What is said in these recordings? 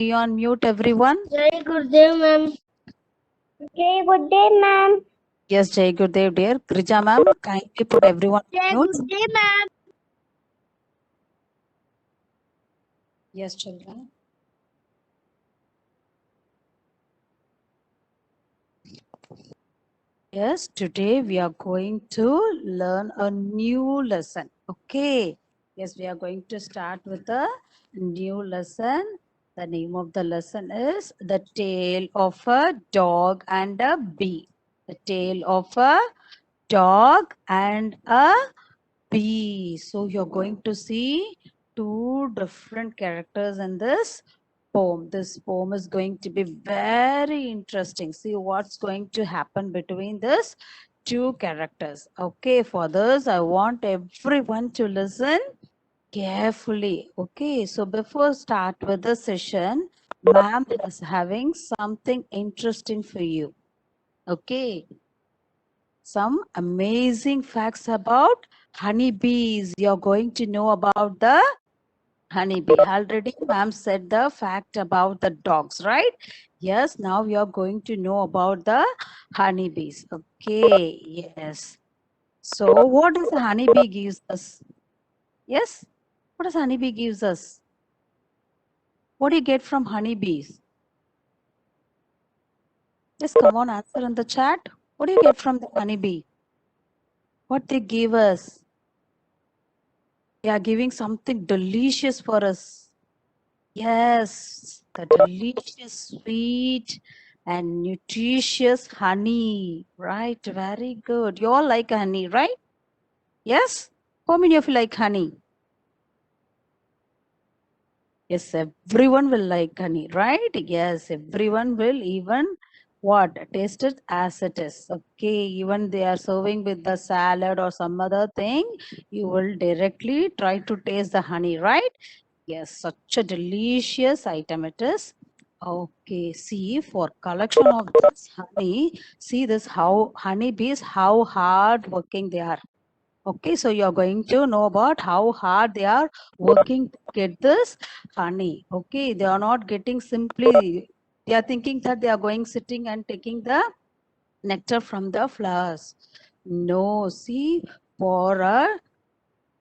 Be on mute, everyone. Jai Gurudev, ma'am. Jai Gurudev, ma'am. Yes, Jai Gurudev, dear. Grija, ma'am, kindly put everyone Jai on mute. Gurudev, ma'am. Yes, children. Yes, today we are going to learn a new lesson. Okay. Yes, we are going to start with a new lesson. The name of the lesson is The Tale of a Dog and a Bee. The Tale of a Dog and a Bee. So you're going to see two different characters in this poem. This poem is going to be very interesting. See what's going to happen between this two characters. Okay, for this, I want everyone to listen carefully. Okay, so before start with the session, ma'am is having something interesting for you. Okay, some amazing facts about honeybees. You're going to know about the honeybee. Already ma'am said the fact about the dogs, right? Yes, now we are going to know about the honeybees. Okay, yes. So what does the honeybee gives us? Yes? What does honeybee gives us? What do you get from honeybees? Just come on, answer in the chat. What do you get from the honeybee? What they give us? They are giving something delicious for us. Yes, the delicious, sweet, and nutritious honey. Right, very good. You all like honey, right? Yes? How many of you like honey? Yes, everyone will like honey, right? Yes, everyone will even what? Taste it as it is. Okay, even they are serving with the salad or some other thing, you will directly try to taste the honey, right? Yes, such a delicious item it is. Okay, see for collection of this honey, see this how honeybees, how hard working they are. Okay, so you're going to know about how hard they are working to get this honey. Okay, they are not getting simply, they are thinking that they are going sitting and taking the nectar from the flowers. No, see, for a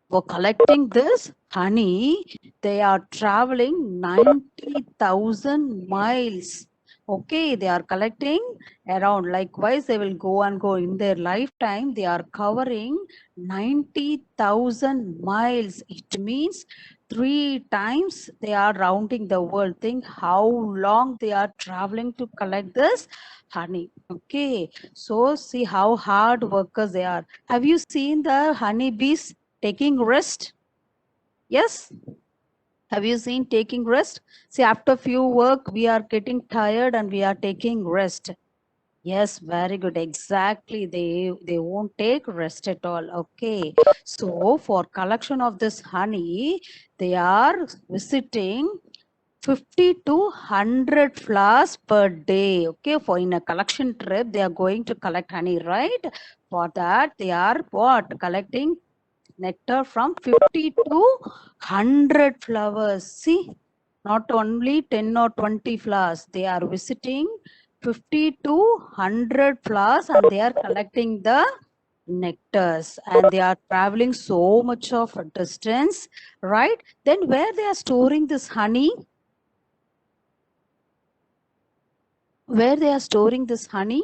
for collecting this honey, they are traveling 90,000 miles. Okay, they are collecting around. Likewise, they will go and go in their lifetime. They are covering 90,000 miles. It means 3 times they are rounding the world. Think how long they are traveling to collect this honey. Okay, so see how hard workers they are. Have you seen the honeybees taking rest? Yes. Have you seen taking rest? See, after few work, we are getting tired and we are taking rest. Yes, very good. Exactly. They won't take rest at all. Okay. So for collection of this honey, they are visiting 50 to 100 flowers per day. Okay. For in a collection trip, they are going to collect honey, right? For that, they are what? Collecting nectar from 50 to 100 flowers. See, not only 10 or 20 flowers, they are visiting 50 to 100 flowers and they are collecting the nectars and they are traveling so much of a distance, right? Then where they are storing this honey? Where they are storing this honey?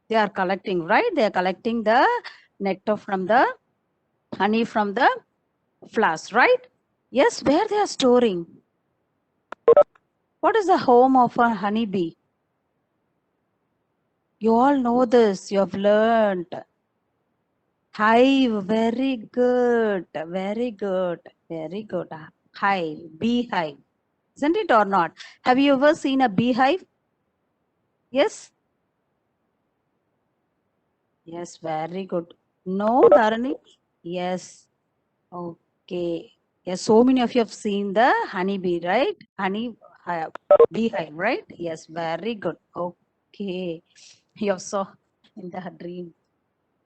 They are collecting, right? They are collecting the nectar from the honey from the flowers, right? Yes, where they are storing. What is the home of a honeybee? You all know this, you have learned. Hive, very good, very good, very good. Hive, beehive, isn't it or not? Have you ever seen a beehive? Yes? Yes, very good. No, Dharani? Yes. Okay. Yes, so many of you have seen the honeybee, right? Beehive, right? Yes, very good. Okay. You saw in the dream.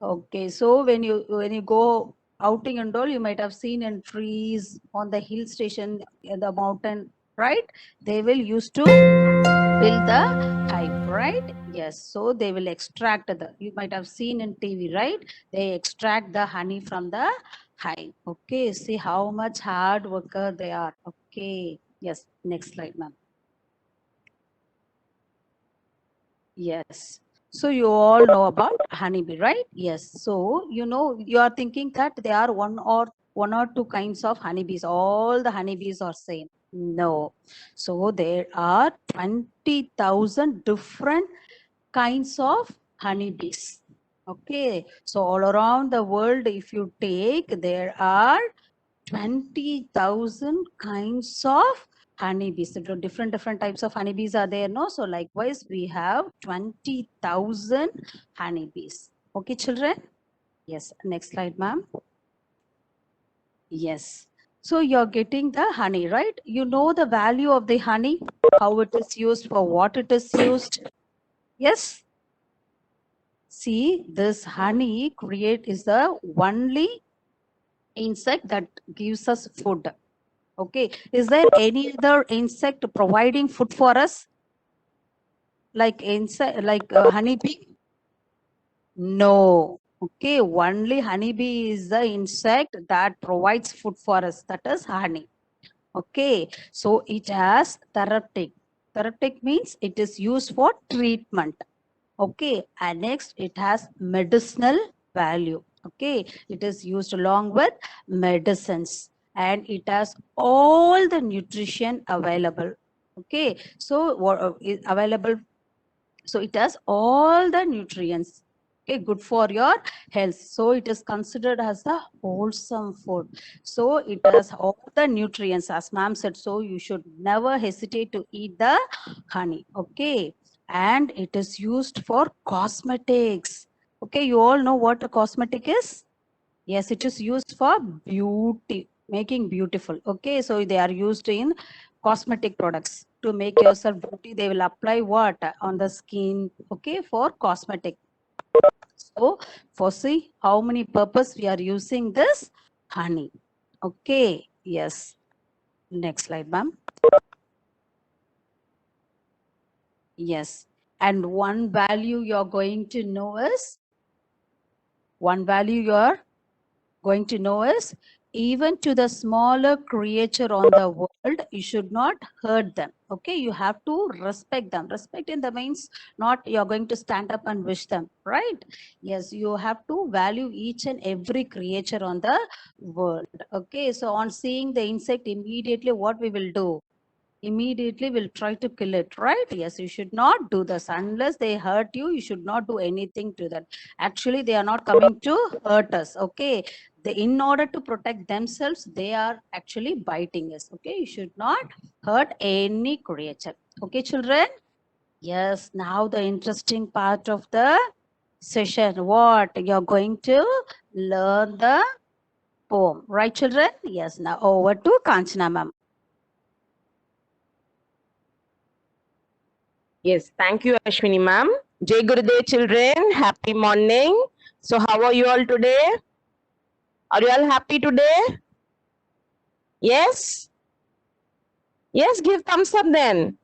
Okay, so when you go outing and all, you might have seen in trees on the hill station in the mountain, right? They will use to build the hive, right? Yes. So they will extract you might have seen in TV, right? They extract the honey from the hive. Okay. See how much hard worker they are. Okay. Yes. Next slide, ma'am. Yes. So you all know about honeybee, right? Yes. So you are thinking that there are one or two kinds of honeybees. All the honeybees are same. No. So there are 20,000 different kinds of honeybees. Okay. So all around the world, if you take, there are 20,000 kinds of honeybees. So different types of honeybees are there, no? So likewise, we have 20,000 honeybees. Okay, children? Yes. Next slide, ma'am. Yes. So you're getting the honey, right? You know the value of the honey, how it is used, for what it is used. Yes. See, this honey is the only insect that gives us food. Okay. Is there any other insect providing food for us? Like insect, like honeybee? No. Okay. Only honeybee is the insect that provides food for us. That is honey. Okay. So it has therapeutic. Therapeutic means it is used for treatment. Okay. And next, it has medicinal value. Okay. It is used along with medicines, and it has all the nutrition available. Okay. So what is available? So it has all the nutrients. Okay, good for your health. So it is considered as a wholesome food. So it has all the nutrients, as ma'am said. So you should never hesitate to eat the honey. Okay. And it is used for cosmetics. Okay, you all know what a cosmetic is? Yes, it is used for beauty, making beautiful. Okay, so they are used in cosmetic products to make yourself beauty. They will apply what on the skin, okay, for cosmetic. So for see how many purpose we are using this honey. Okay, yes. Next slide, ma'am. Yes. And one value you're going to know is, even to the smaller creature on the world, you should not hurt them. Okay, you have to respect them. Respect in the means not you're going to stand up and wish them, right? Yes, you have to value each and every creature on the world. Okay, so on seeing the insect, immediately what we will do? Immediately will try to kill it, right? Yes, you should not do this unless they hurt you. You should not do anything to that. Actually, they are not coming to hurt us. Okay, in order to protect themselves, they are actually biting us. Okay, you should not hurt any creature. Okay, children? Yes, now the interesting part of the session. What you're going to learn the poem, right, children? Yes, now over to Kanchana ma'am. Yes, thank you, Ashwini ma'am. Jai Gurudev children, happy morning. So how are you all today? Are you all happy today? Yes? Yes, give thumbs up then.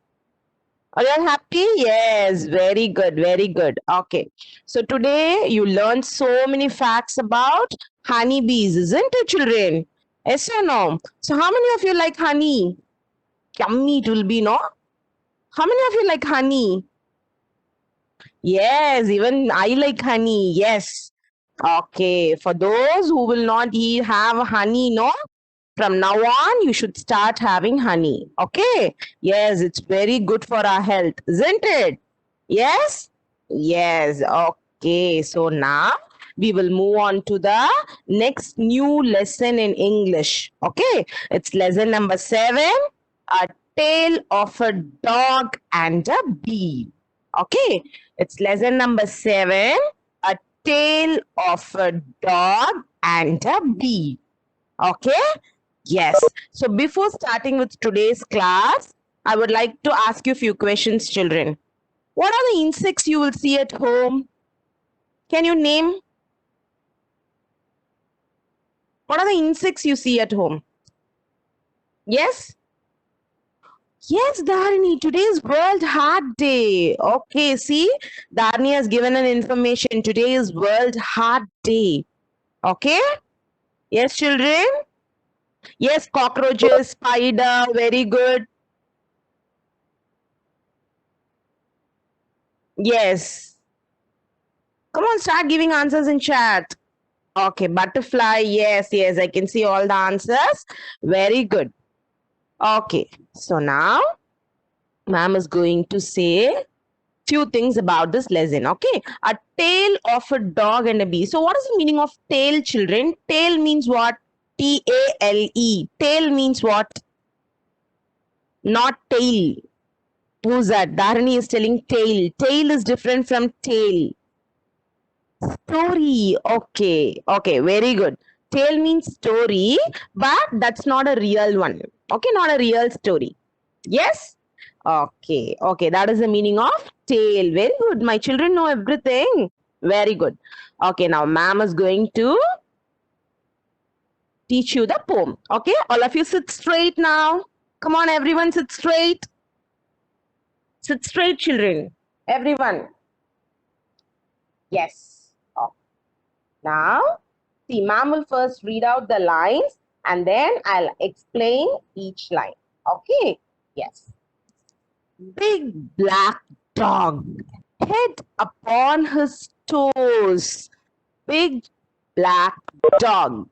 Are you all happy? Yes, very good, very good. Okay. So today you learned so many facts about honeybees, isn't it, children? Yes or no? So how many of you like honey? Yummy it will be, no? How many of you like honey? Yes, even I like honey. Yes. Okay. For those who will not have honey, no, from now on, you should start having honey. Okay. Yes, it's very good for our health, isn't it? Yes. Yes. Okay. So now we will move on to the next new lesson in English. Okay. It's lesson number 7, A Tale of a Dog and a Bee. Okay. It's lesson number 7, A Tale of a Dog and a Bee. Okay. Yes. So before starting with today's class, I would like to ask you a few questions, children. What are the insects you will see at home? Can you name? What are the insects you see at home? Yes? Yes, Dharani, today is World Heart Day. Okay, see, Dharani has given an information. Today is World Heart Day. Okay? Yes, children? Yes, cockroaches, spider, very good. Yes. Come on, start giving answers in chat. Okay, butterfly. Yes, yes, I can see all the answers. Very good. Okay, so now ma'am is going to say few things about this lesson. Okay, a tail of a dog and a bee. So what is the meaning of tail, children? Tail means what? T-A-L-E. Tail means what? Not tail. Who's that? Dharani is telling tail. Tail is different from tail. Story. Okay. Okay. Very good. Tale means story, but that's not a real one. Okay. Not a real story. Yes. Okay. Okay. That is the meaning of tale. Very good. My children know everything. Very good. Okay. Now, ma'am is going to teach you the poem. Okay. All of you sit straight now. Come on, everyone, sit straight. Sit straight, children. Everyone. Yes. Okay. Now, see, ma'am will first read out the lines and then I'll explain each line. Okay? Yes. Big black dog, head upon his toes. Big black dog.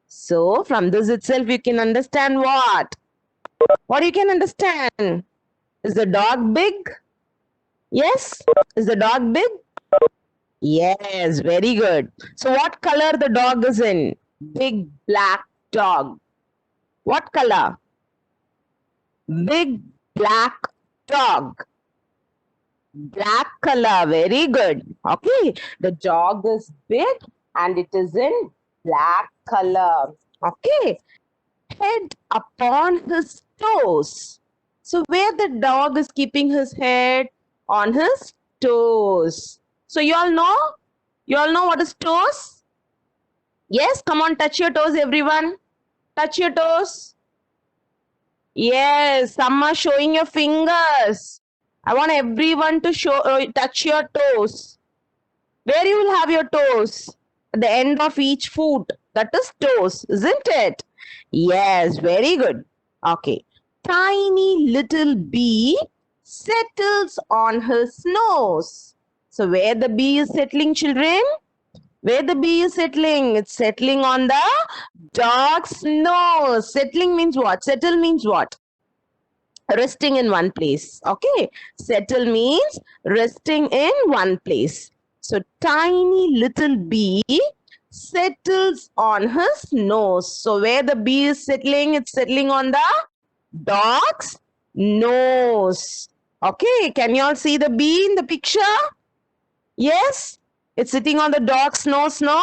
So, from this itself, you can understand what? What you can understand? Is the dog big? Yes? Is the dog big? Yes, very good. So what color the dog is in? Big black dog. What color? Big black dog. Black color, very good. Okay, the dog is big and it is in black color. Okay, head upon his toes. So where the dog is keeping his head? On his toes. So you all know what is toes? Yes, come on, touch your toes, everyone. Touch your toes. Yes, some are showing your fingers. I want everyone to touch your toes. Where you will have your toes? At the end of each foot. That is toes, isn't it? Yes, very good. Okay. Tiny little bee settles on his nose. So where the bee is settling, children? Where the bee is settling? It's settling on the dog's nose. Settling means what? Settle means what? Resting in one place. Okay. Settle means resting in one place. So tiny little bee settles on his nose. So where the bee is settling, it's settling on the dog's nose. Okay. Can you all see the bee in the picture? Yes. It's sitting on the dog's nose, no?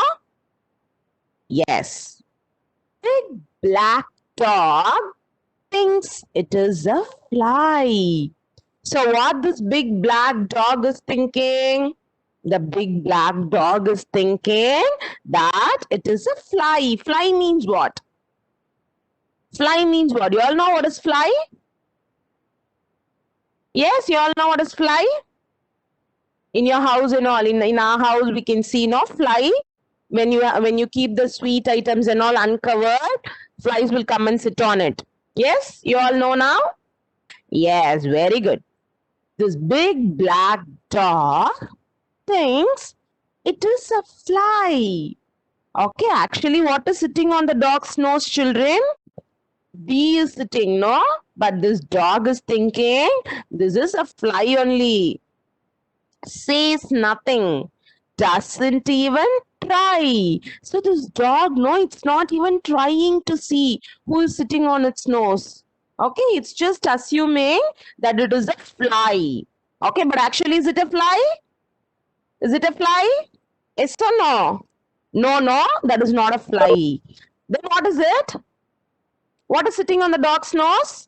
Yes. Big black dog thinks it is a fly. So what this big black dog is thinking? The big black dog is thinking that it is a fly. Fly means what? Fly means what? You all know what is fly? Yes, you all know what is fly? In your house and all, in our house, we can see no fly. When you keep the sweet items and all uncovered, flies will come and sit on it. Yes, you all know now? Yes, very good. This big black dog thinks it is a fly. Okay, actually, what is sitting on the dog's nose, children? Bee is sitting, no? But this dog is thinking this is a fly only. Says nothing, doesn't even try. So this dog, no, it's not even trying to see who is sitting on its nose. Okay, it's just assuming that it is a fly. Okay, but actually, is it a fly? Is it a fly? Yes or no? No, no, that is not a fly. Then what is it? What is sitting on the dog's nose?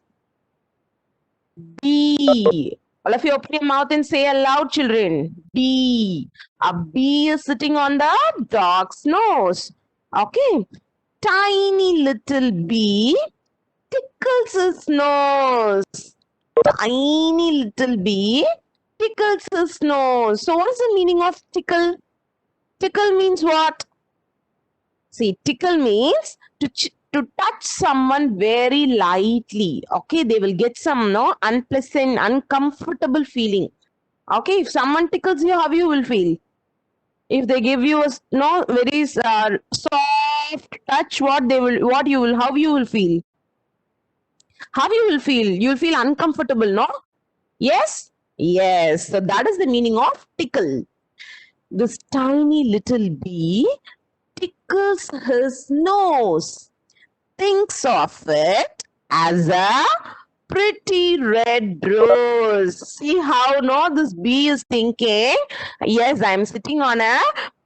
Bee. All of you open your mouth and say aloud, children. Bee. A bee is sitting on the dog's nose. Okay. Tiny little bee tickles his nose. tiny little bee tickles his nose. So what is the meaning of tickle? Tickle means what? See, tickle means to touch someone very lightly. Okay, they will get some unpleasant, uncomfortable feeling. Okay, if someone tickles you, how you will feel? If they give you a very soft touch, how you will feel? How you will feel? You will feel uncomfortable, no? Yes? Yes. So that is the meaning of tickle. This tiny little bee tickles his nose, thinks of it as a pretty red rose. See how this bee is thinking? Yes, I'm sitting on a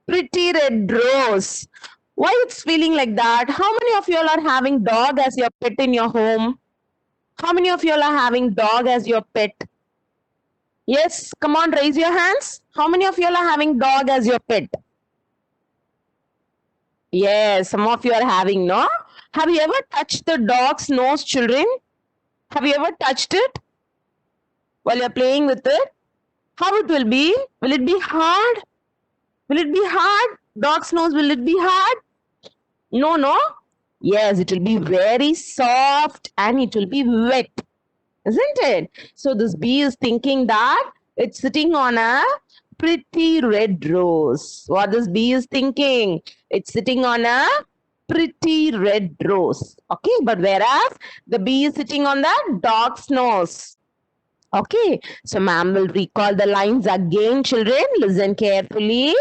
pretty red rose. Why it's feeling like that? How many of you all are having dog as your pet in your home? How many of you all are having dog as your pet? Yes, come on, raise your hands. How many of you all are having dog as your pet? Yes, some of you are having, no? Have you ever touched the dog's nose, children? Have you ever touched it while you're playing with it? How it will be? Will it be hard? Will it be hard? Dog's nose, will it be hard? No, no? Yes, it will be very soft and it will be wet. Isn't it? So this bee is thinking that it's sitting on a pretty red rose. What this bee is thinking? It's sitting on a pretty red rose. Okay, but whereas the bee is sitting on the dog's nose. Okay, so ma'am will recall the lines again, children. Listen carefully.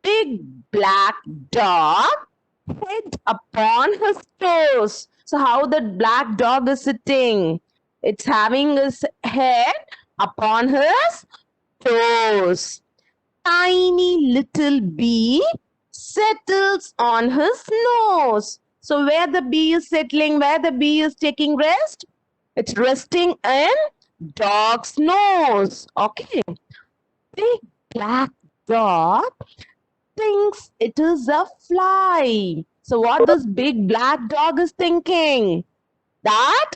Big black dog, head upon his toes. So how the black dog is sitting? It's having his head upon his toes. Tiny little bee settles on his nose. So where the bee is settling, where the bee is taking rest, it's resting in dog's nose. Okay. Big black dog thinks it is a fly. So what this big black dog is thinking? That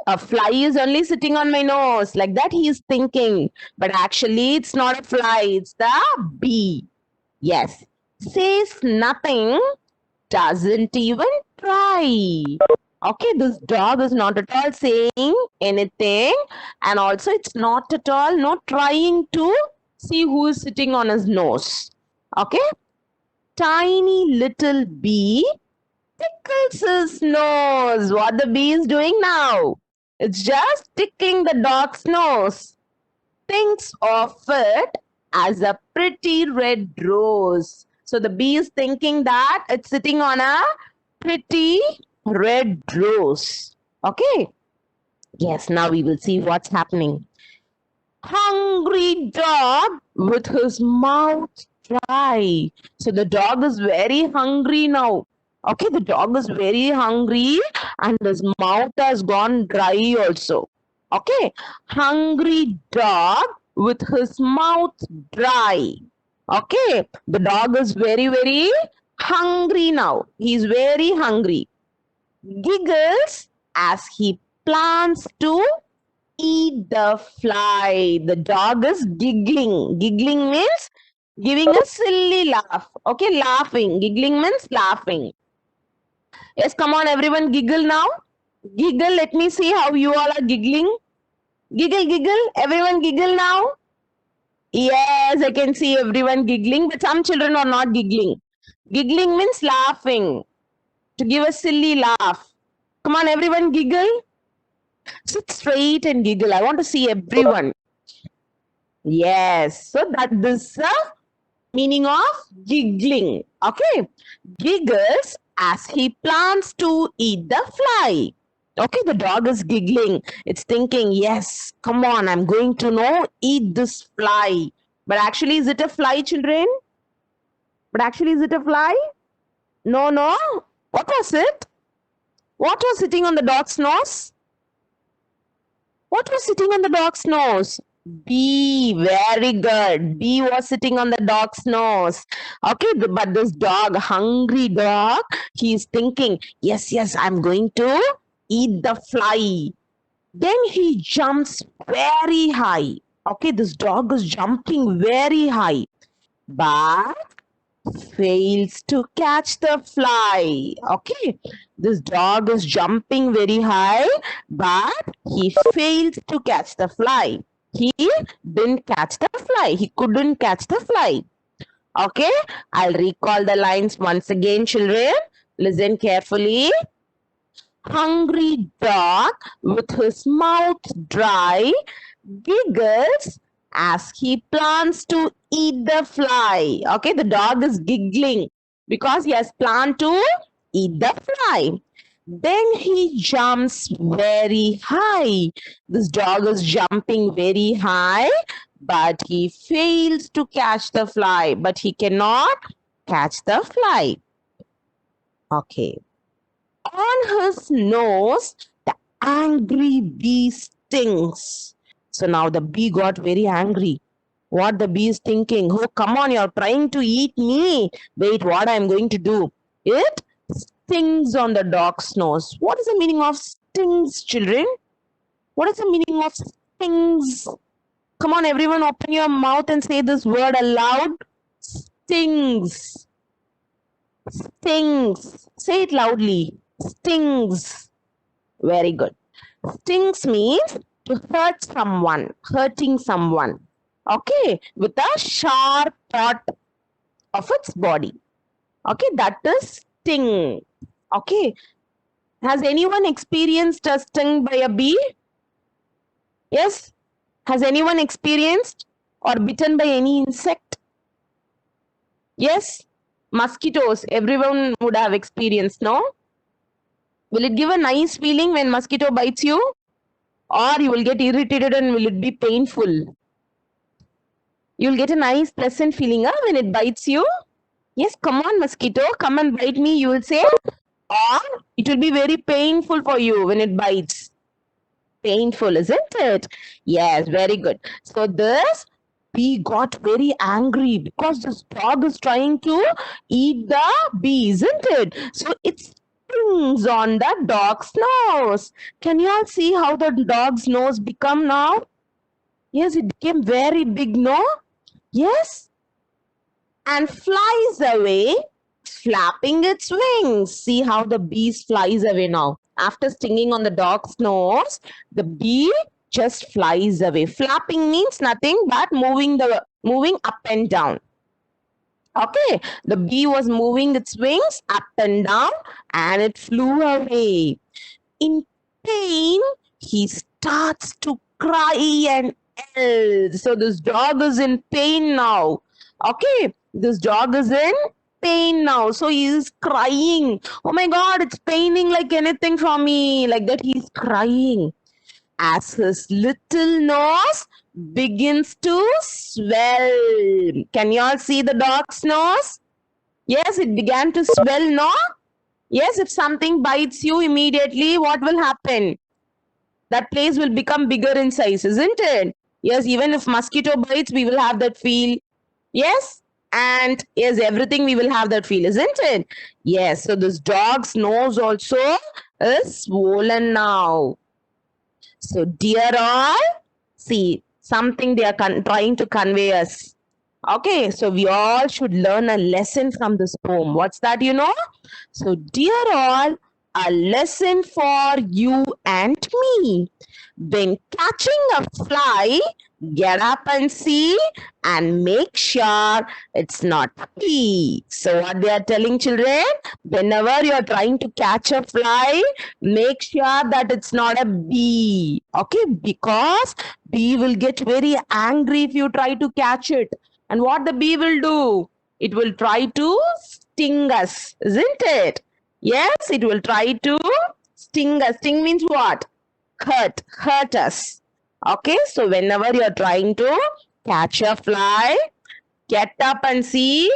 a fly is only sitting on my nose. Like that he is thinking. But actually it's not a fly, it's the bee. Yes. Says nothing, doesn't even try. Okay, this dog is not at all saying anything. And also it's not at all not trying to see who is sitting on his nose. Okay. Tiny little bee tickles his nose. What the bee is doing now? It's just tickling the dog's nose. Thinks of it as a pretty red rose. So the bee is thinking that it's sitting on a pretty red rose. Okay. Yes, now we will see what's happening. Hungry dog with his mouth dry. So the dog is very hungry now. Okay, the dog is very hungry and his mouth has gone dry also. Okay, hungry dog with his mouth dry. Okay, the dog is very, very hungry now. He's very hungry. Giggles as he plans to eat the fly. The dog is giggling. Giggling means giving a silly laugh. Okay, laughing. Giggling means laughing. Yes, come on, everyone, giggle now. Giggle. Let me see how you all are giggling. Giggle, giggle. Everyone giggle now. Yes, I can see everyone giggling, but some children are not giggling. Giggling means laughing. To give a silly laugh. Come on, everyone giggle. Sit straight and giggle. I want to see everyone. Yes. So that is the meaning of giggling. Okay. Giggles as he plans to eat the fly. Okay, the dog is giggling. It's thinking, yes, come on, I'm going to eat this fly. But actually, is it a fly, children? But actually, is it a fly? No, no. What was it? What was sitting on the dog's nose? What was sitting on the dog's nose? Bee. Very good. Bee was sitting on the dog's nose. Okay, but this dog, hungry dog, he is thinking, yes, I'm going to eat the fly. Then he jumps very high. Okay, this dog is jumping very high, but fails to catch the fly. Okay, this dog is jumping very high, but he fails to catch the fly. He didn't catch the fly. He couldn't catch the fly. Okay, I'll recall the lines once again, children. Listen carefully. Hungry dog with his mouth dry giggles as he plans to eat the fly. Okay, the dog is giggling because he has planned to eat the fly. Then he jumps very high. This dog is jumping very high, but he fails to catch the fly. But he cannot catch the fly. Okay. On his nose, the angry bee stings. So now the bee got very angry. What the bee is thinking? Oh, come on, you're trying to eat me. Wait, what I'm going to do? It stings on the dog's nose. What is the meaning of stings, children? What is the meaning of stings? Come on, everyone, open your mouth and say this word aloud. Stings. Stings. Say it loudly. Stings. Very good. Stings means to hurt someone, hurting someone. Okay, with a sharp part of its body. Okay, that is sting. Okay, has anyone experienced a sting by a bee? Yes? Has anyone experienced or bitten by any insect? Yes? Mosquitoes, everyone would have experienced, no? Will it give a nice feeling when mosquito bites you? Or you will get irritated and will it be painful? You'll get a nice pleasant feeling when it bites you. Yes, come on mosquito, come and bite me, you will say. Or it will be very painful for you when it bites. Painful, isn't it? Yes, very good. So this bee got very angry because this dog is trying to eat the bee, isn't it? So it stings on the dog's nose. Can you all see how the dog's nose become now? Yes, it became very big, no? Yes. And flies away, flapping its wings. See how the bee flies away now. After stinging on the dog's nose, the bee just flies away. Flapping means nothing but moving up and down. Okay, the bee was moving its wings up and down and it flew away. In pain, he starts to cry and yell. So this dog is in pain now. Okay, this dog is in pain now. So he is crying. Oh my God, it's paining like anything for me. Like that, he's crying. As his little nose begins to swell. Can you all see the dog's nose? Yes, it began to swell, no? Yes, if something bites you immediately, what will happen? That place will become bigger in size, isn't it? Yes, even if mosquito bites, we will have that feel. Yes? And yes, everything we will have that feel, isn't it? Yes, so this dog's nose also is swollen now. So, dear all, see, something they are trying to convey us. Okay, so we all should learn a lesson from this poem. What's that, you know? So, dear all, a lesson for you and me. When catching a fly, get up and see and make sure it's not a bee. So, what they are telling children, whenever you are trying to catch a fly, make sure that it's not a bee. Okay, because bee will get very angry if you try to catch it. And what the bee will do? It will try to sting us, isn't it? Yes, it will try to sting us. Sting means what? Hurt us. Okay, so whenever you're trying to catch a fly, get up and see,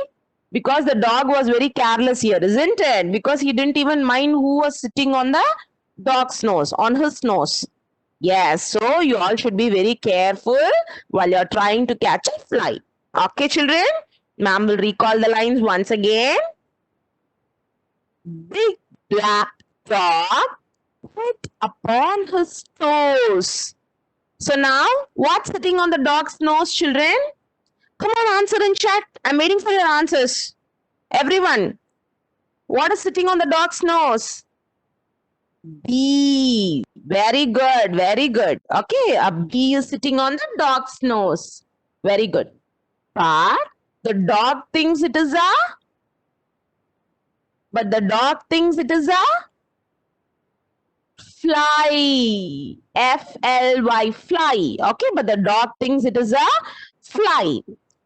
because the dog was very careless here, isn't it? Because he didn't even mind who was sitting on the dog's nose, on his nose. Yes, so you all should be very careful while you're trying to catch a fly. Okay, children? Ma'am will recall the lines once again. Big black dog carpet upon his toes. So now, what's sitting on the dog's nose, children? Come on, answer in chat. I'm waiting for your answers. Everyone, what is sitting on the dog's nose? Bee. Very good, very good. Okay, a bee is sitting on the dog's nose. Very good. But the dog thinks it is a fly. F-L-Y, fly. Okay, but the dog thinks it is a fly.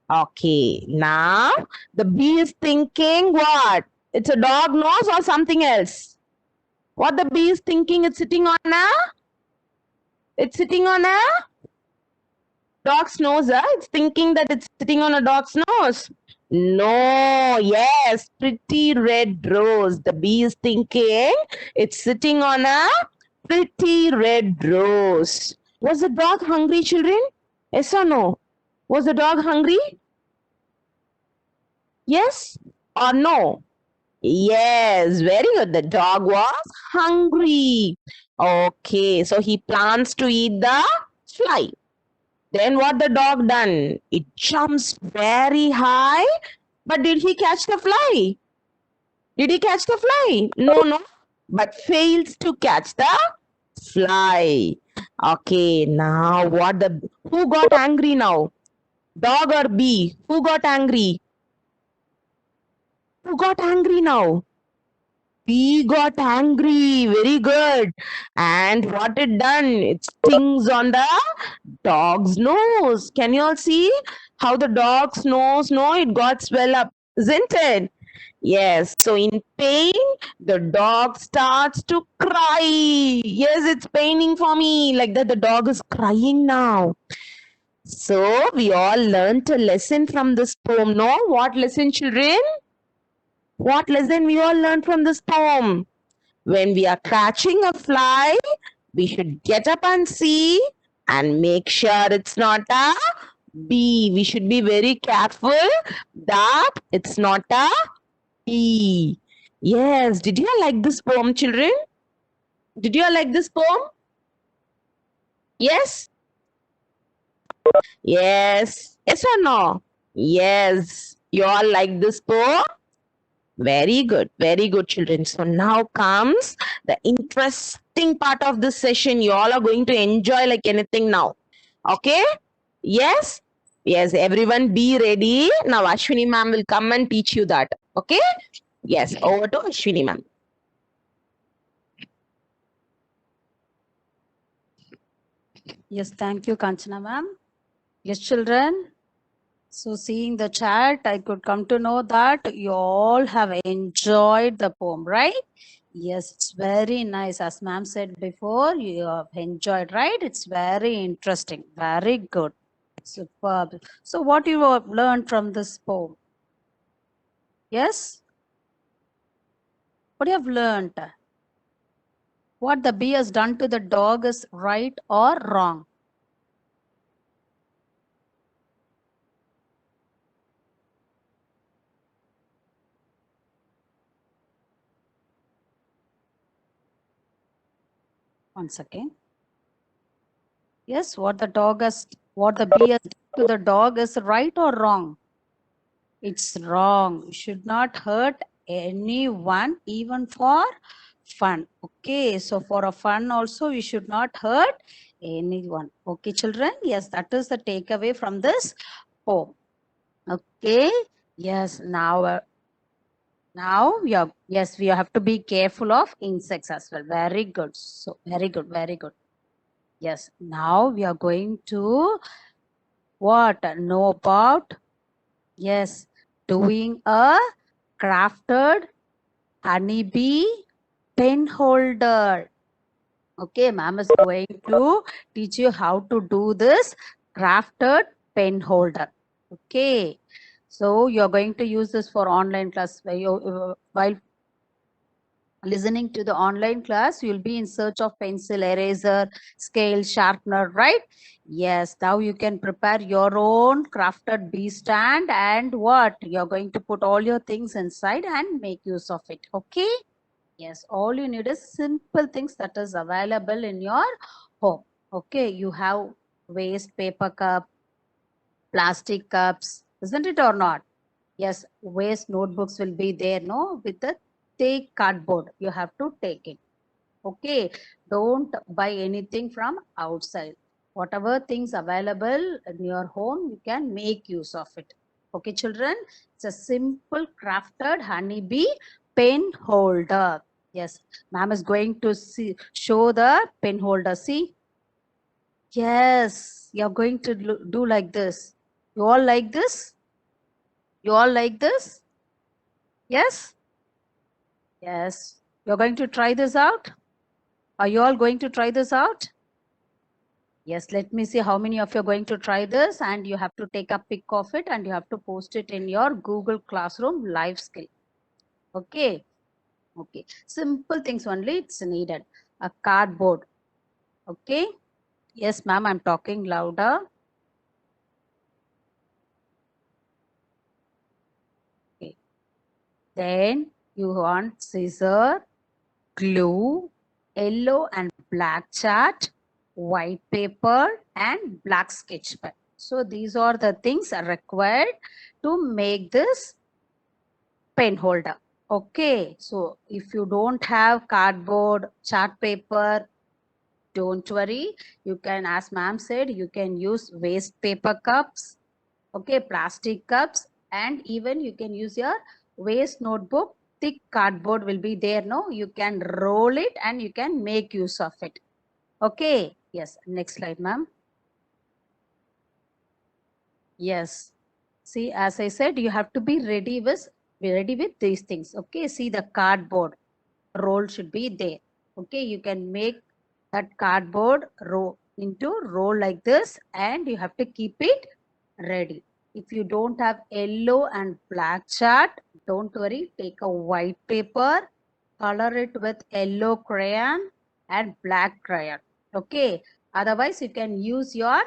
Okay, now the bee is thinking what? It's a dog nose or something else? What the bee is thinking? It's sitting on a dog's nose. It's thinking that it's sitting on a dog's nose. No, yes, pretty red rose. The bee is thinking it's sitting on a pretty red rose. Was the dog hungry, children? Yes or no? Was the dog hungry? Yes or no? Yes, very good. The dog was hungry. Okay, so he plans to eat the fly. Then what the dog done? It jumps very high. But did he catch the fly? Did he catch the fly? No. But fails to catch the fly. Okay, now who got angry now? Dog or bee? Who got angry? Who got angry now? Bee got angry. Very good. And what it done? It stings on the dog's nose. Can you all see how the dog's nose, it got swell up, isn't it? Yes. So in pain, the dog starts to cry. Yes, it's paining for me. Like that, the dog is crying now. So we all learned a lesson from this poem. No? What lesson, children? What lesson we all learned from this poem? When we are catching a fly, we should get up and see and make sure it's not a bee. We should be very careful that it's not a bee. Yes. Did you all like this poem, children? Did you all like this poem? Yes? Yes. Yes or no? Yes. You all like this poem? Very good, children. So now comes the interesting part of this session. You all are going to enjoy like anything now. Okay? Yes? Yes, everyone be ready. Now Ashwini ma'am will come and teach you that. Okay? Yes, over to Ashwini ma'am. Yes, thank you, Kanchana ma'am. Yes, children. So seeing the chat, I could come to know that you all have enjoyed the poem, right? Yes, it's very nice. As ma'am said before, you have enjoyed, right? It's very interesting. Very good. Superb. So what you have learned from this poem? Yes? What you have learned? What the bee has done to the dog is right or wrong? Once again. Yes, what the bee has done to the dog is right or wrong? It's wrong. You should not hurt anyone, even for fun. Okay, so for a fun also, you should not hurt anyone. Okay, children. Yes, that is the takeaway from this poem. Okay. Yes. Now we have to be careful of insects as well. Very good. So very good. Very good. Yes. Now we are going to know about, yes, doing a crafted honeybee pen holder. Okay, ma'am is going to teach you how to do this crafted pen holder. Okay, so you're going to use this for online class. While listening to the online class, you'll be in search of pencil, eraser, scale, sharpener, right? Yes, now you can prepare your own crafted bee stand, and what? You're going to put all your things inside and make use of it. Okay? Yes, all you need is simple things that is available in your home. Okay, you have waste paper cup, plastic cups, isn't it or not? Yes, waste notebooks will be there, no? With the thick cardboard, you have to take it. Okay, don't buy anything from outside. Whatever things available in your home, you can make use of it. Okay, children, it's a simple crafted honeybee pen holder. Yes, ma'am is going to show the pen holder. See, yes, you're going to do like this. You all like this? You all like this? Yes? Yes. You're going to try this out? Are you all going to try this out? Yes, let me see how many of you are going to try this, and you have to take a pic of it and you have to post it in your Google Classroom live skill. Okay. Okay. Simple things only it's needed. A cardboard. Okay. Yes, ma'am, I'm talking louder. Okay. Then you want scissor, glue, yellow and black chart, white paper, and black sketch pen. So these are the things required to make this pen holder. Okay, so if you don't have cardboard, chart paper, don't worry. You can, as ma'am said, you can use waste paper cups, okay, plastic cups, and even you can use your waste notebook. Thick cardboard will be there, no? You can roll it and you can make use of it. Okay, yes, next slide, ma'am. Yes. See, as I said, you have to be ready with these things. Okay, see the cardboard roll should be there. Okay, you can make that cardboard roll like this, and you have to keep it ready. If you don't have yellow and black chart, don't worry, take a white paper, color it with yellow crayon and black crayon. Okay, otherwise you can use your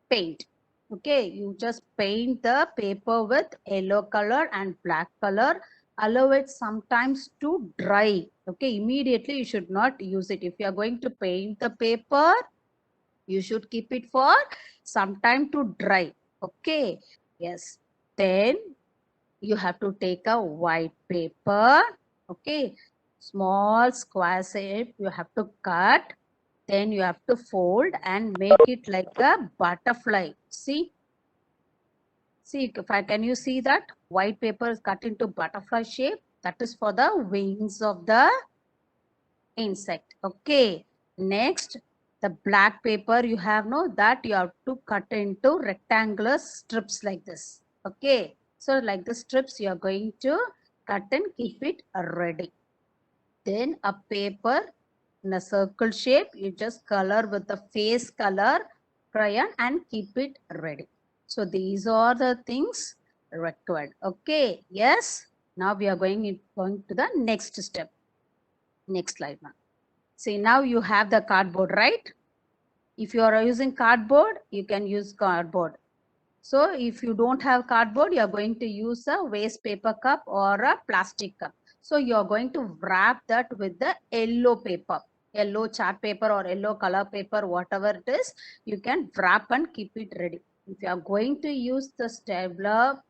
paint. Okay, you just paint the paper with yellow color and black color. Allow it sometimes to dry. Okay, immediately you should not use it. If you are going to paint the paper, you should keep it for some time to dry. Okay, yes. Then you have to take a white paper. Okay, small square shape you have to cut. Then you have to fold and make it like a butterfly. See, can you see that white paper is cut into butterfly shape? That is for the wings of the insect. Okay. Next, the black paper you have, no, that you have to cut into rectangular strips like this. Okay. So like the strips you are going to cut and keep it ready. Then a paper in a circle shape, you just color with the face color crayon and keep it ready. So these are the things required. Okay. Yes. Now we are going to the next step. Next slide, ma'am. See, now you have the cardboard, right? If you are using cardboard, you can use cardboard. So if you don't have cardboard, you are going to use a waste paper cup or a plastic cup. So you are going to wrap that with the yellow paper, yellow chart paper or yellow color paper, whatever it is, you can wrap and keep it ready. If you are going to use the stapler,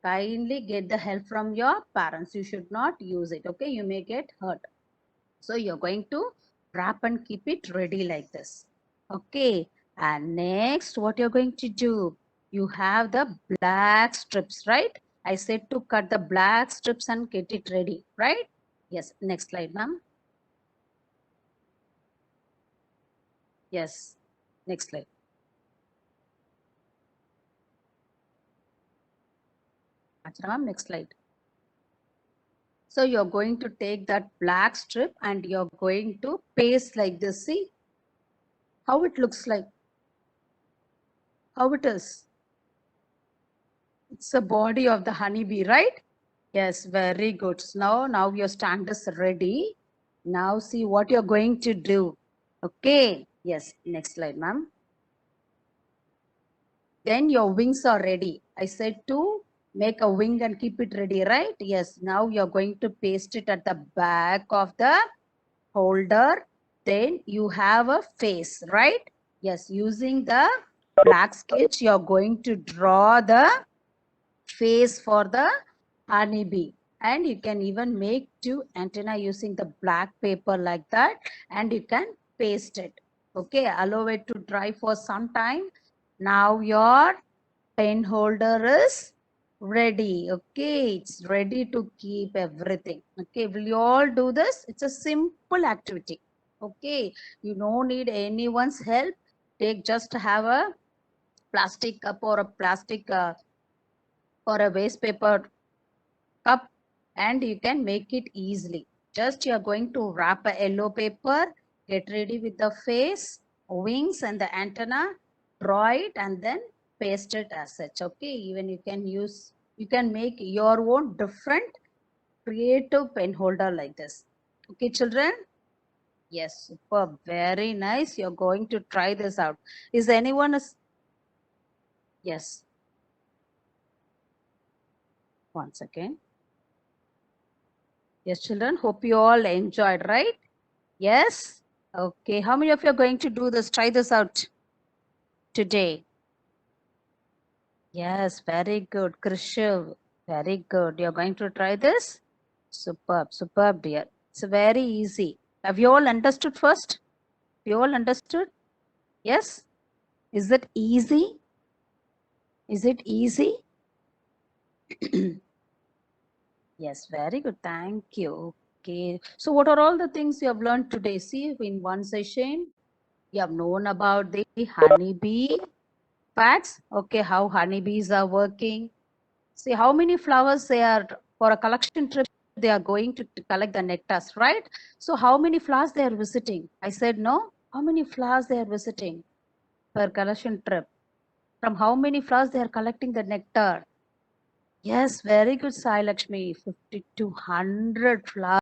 kindly get the help from your parents. You should not use it, okay? You may get hurt. So you're going to wrap and keep it ready like this. Okay. And next, what you're going to do? You have the black strips, right? I said to cut the black strips and get it ready, right? Yes. Next slide, ma'am. Yes. Next slide. Ma'am, next slide. So you're going to take that black strip and you're going to paste like this. See how it looks like. How it is. It's the body of the honeybee, right? Yes, very good. So now your stand is ready. Now see what you're going to do. Okay. Yes, next slide, ma'am. Then your wings are ready. I said to make a wing and keep it ready, right? Yes, now you're going to paste it at the back of the holder. Then you have a face, right? Yes, using the black sketch, you're going to draw the face for the honeybee. And you can even make two antenna using the black paper like that, and you can paste it. Okay, allow it to dry for some time. Now your pen holder is ready. Okay, it's ready to keep everything. Okay, will you all do this? It's a simple activity. Okay, you don't need anyone's help. Take just have a plastic cup or a plastic or a waste paper cup, and you can make it easily. Just you are going to wrap a yellow paper, get ready with the face, wings and the antenna, draw it and then paste it as such. Okay, even you can make your own different creative pen holder like this. Okay, children? Yes, super, very nice. You're going to try this out. Is anyone yes. Once again. Yes, children, hope you all enjoyed, right? Yes? Okay, how many of you are going to do this? Try this out today. Yes, very good. Krishiv, very good. You're going to try this? Superb, superb, dear. It's very easy. Have you all understood first? You all understood? Yes? Is it easy? Is it easy? Yes, very good. Thank you. Okay. So what are all the things you have learned today? See, in one session, you have known about the honeybee facts. Okay, how honeybees are working. See how many flowers they are for a collection trip. They are going to collect the nectars, right? So how many flowers they are visiting? I said no. How many flowers they are visiting per collection trip? From how many flowers they are collecting the nectar? Yes, very good, Sai Lakshmi. 50 to 100 flowers.